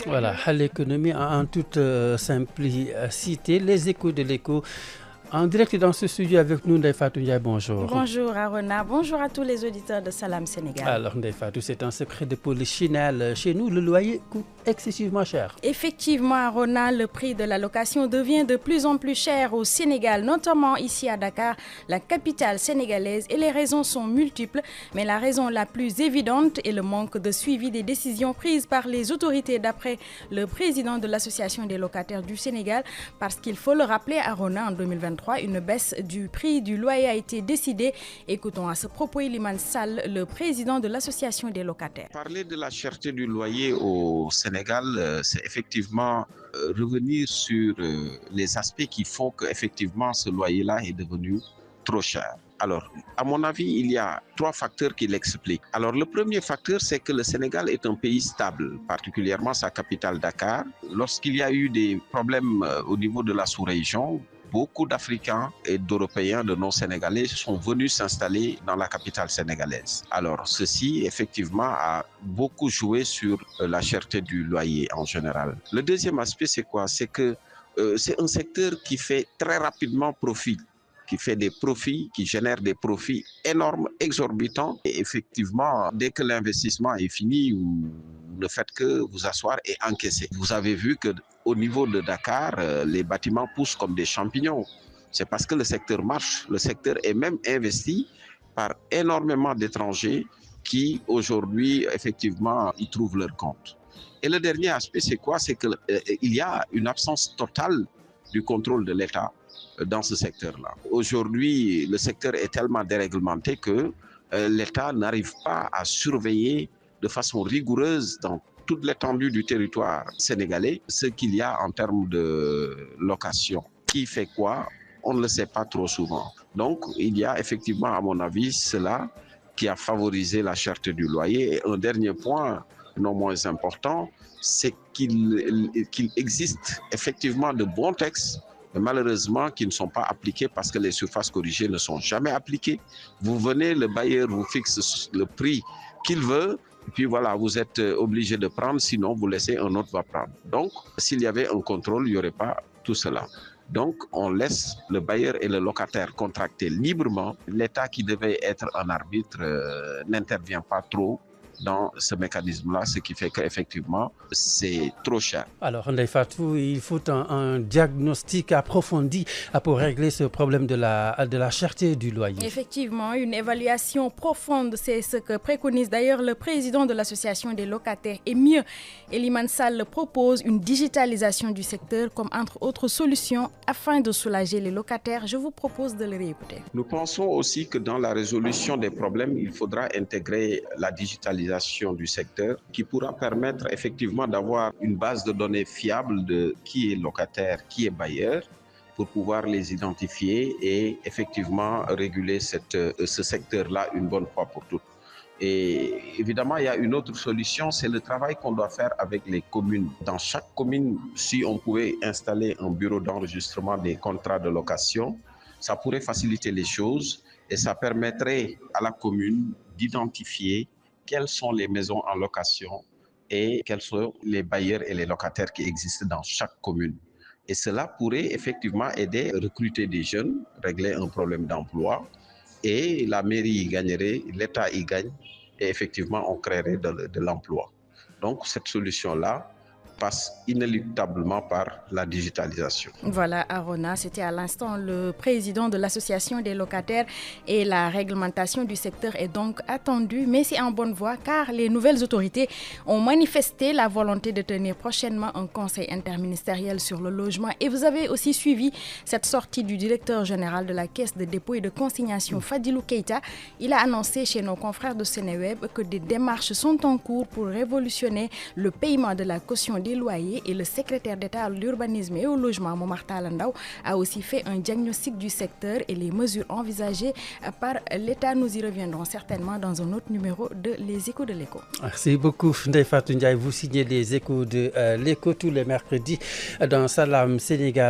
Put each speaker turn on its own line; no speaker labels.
Voilà, l'économie en toute simplicité, les échos de l'écho. En direct dans ce studio avec nous, Ndeye Fatou Ndiaye, bonjour.
Bonjour Arona, bonjour à tous les auditeurs de Salam Sénégal.
Alors Ndeye Fatou, c'est un secret de polichinelle. Chez nous, le loyer coûte excessivement cher.
Effectivement Arona, le prix de la location devient de plus en plus cher au Sénégal, notamment ici à Dakar, la capitale sénégalaise, et les raisons sont multiples. Mais la raison la plus évidente est le manque de suivi des décisions prises par les autorités, d'après le président de l'Association des locataires du Sénégal, parce qu'il faut le rappeler Arona, en 2023, une baisse du prix du loyer a été décidée. Écoutons à ce propos Iliman Sall, le président de l'Association des locataires.
Parler de la cherté du loyer au Sénégal, c'est effectivement revenir sur les aspects qui font qu'effectivement ce loyer-là est devenu trop cher. Alors, à mon avis, il y a trois facteurs qui l'expliquent. Alors, le premier facteur, c'est que le Sénégal est un pays stable, particulièrement sa capitale Dakar. Lorsqu'il y a eu des problèmes au niveau de la sous-région, beaucoup d'Africains et d'Européens, de non-Sénégalais, sont venus s'installer dans la capitale sénégalaise. Alors, ceci, effectivement, a beaucoup joué sur la cherté du loyer en général. Le deuxième aspect, c'est quoi? C'est que c'est un secteur qui fait très rapidement profit, qui fait des profits, qui génère des profits énormes, exorbitants. Et effectivement, dès que l'investissement est fini, vous ne faites que vous asseoir et encaisser. Vous avez vu qu'au niveau de Dakar, les bâtiments poussent comme des champignons. C'est parce que le secteur marche. Le secteur est même investi par énormément d'étrangers qui, aujourd'hui, effectivement, y trouvent leur compte. Et le dernier aspect, c'est quoi? C'est qu'il y a une absence totale du contrôle de l'État dans ce secteur-là. Aujourd'hui, le secteur est tellement déréglementé que l'État n'arrive pas à surveiller de façon rigoureuse dans toute l'étendue du territoire sénégalais ce qu'il y a en termes de location. Qui fait quoi? On ne le sait pas trop souvent. Donc, il y a effectivement, à mon avis, cela qui a favorisé la cherté du loyer. Et un dernier point, non moins important, c'est qu'il existe effectivement de bons textes, mais malheureusement qui ne sont pas appliqués parce que les surfaces corrigées ne sont jamais appliquées. Vous venez, le bailleur vous fixe le prix qu'il veut, et puis voilà, vous êtes obligé de prendre, sinon vous laissez un autre va prendre. Donc, s'il y avait un contrôle, il n'y aurait pas tout cela. Donc, on laisse le bailleur et le locataire contracter librement. L'État qui devait être un arbitre n'intervient pas trop dans ce mécanisme-là, ce qui fait qu'effectivement, c'est trop cher.
Alors, Ndeye Fatou, il faut un diagnostic approfondi pour régler ce problème de la cherté du loyer.
Effectivement, une évaluation profonde, c'est ce que préconise d'ailleurs le président de l'Association des locataires. Et mieux, Iliman Sall propose une digitalisation du secteur comme entre autres solutions afin de soulager les locataires. Je vous propose de le réécouter.
Nous pensons aussi que dans la résolution des problèmes, il faudra intégrer la digitalisation du secteur qui pourra permettre effectivement d'avoir une base de données fiable de qui est locataire, qui est bailleur, pour pouvoir les identifier et effectivement réguler ce secteur-là une bonne fois pour toutes. Et évidemment, il y a une autre solution, c'est le travail qu'on doit faire avec les communes. Dans chaque commune, si on pouvait installer un bureau d'enregistrement des contrats de location, ça pourrait faciliter les choses et ça permettrait à la commune d'identifier quelles sont les maisons en location et quels sont les bailleurs et les locataires qui existent dans chaque commune. Et cela pourrait effectivement aider à recruter des jeunes, régler un problème d'emploi, et la mairie y gagnerait, l'État y gagne, et effectivement on créerait de l'emploi. Donc cette solution-là passe inéluctablement par la digitalisation.
Voilà, Arona, c'était à l'instant le président de l'Association des locataires et la réglementation du secteur est donc attendue, mais c'est en bonne voie car les nouvelles autorités ont manifesté la volonté de tenir prochainement un conseil interministériel sur le logement. Et vous avez aussi suivi cette sortie du directeur général de la Caisse de dépôt et de consignation, Fadilou Keita. Il a annoncé chez nos confrères de Sénéweb que des démarches sont en cours pour révolutionner le paiement de la caution des loyers, et le secrétaire d'État à l'urbanisme et au logement, Momar Talla Ndao, a aussi fait un diagnostic du secteur et les mesures envisagées par l'État. Nous y reviendrons certainement dans un autre numéro de Les Échos de l'Écho.
Merci beaucoup, Ndeye Fatou Ndiaye. Vous signez Les Échos de l'Écho tous les mercredis dans Salam Sénégal.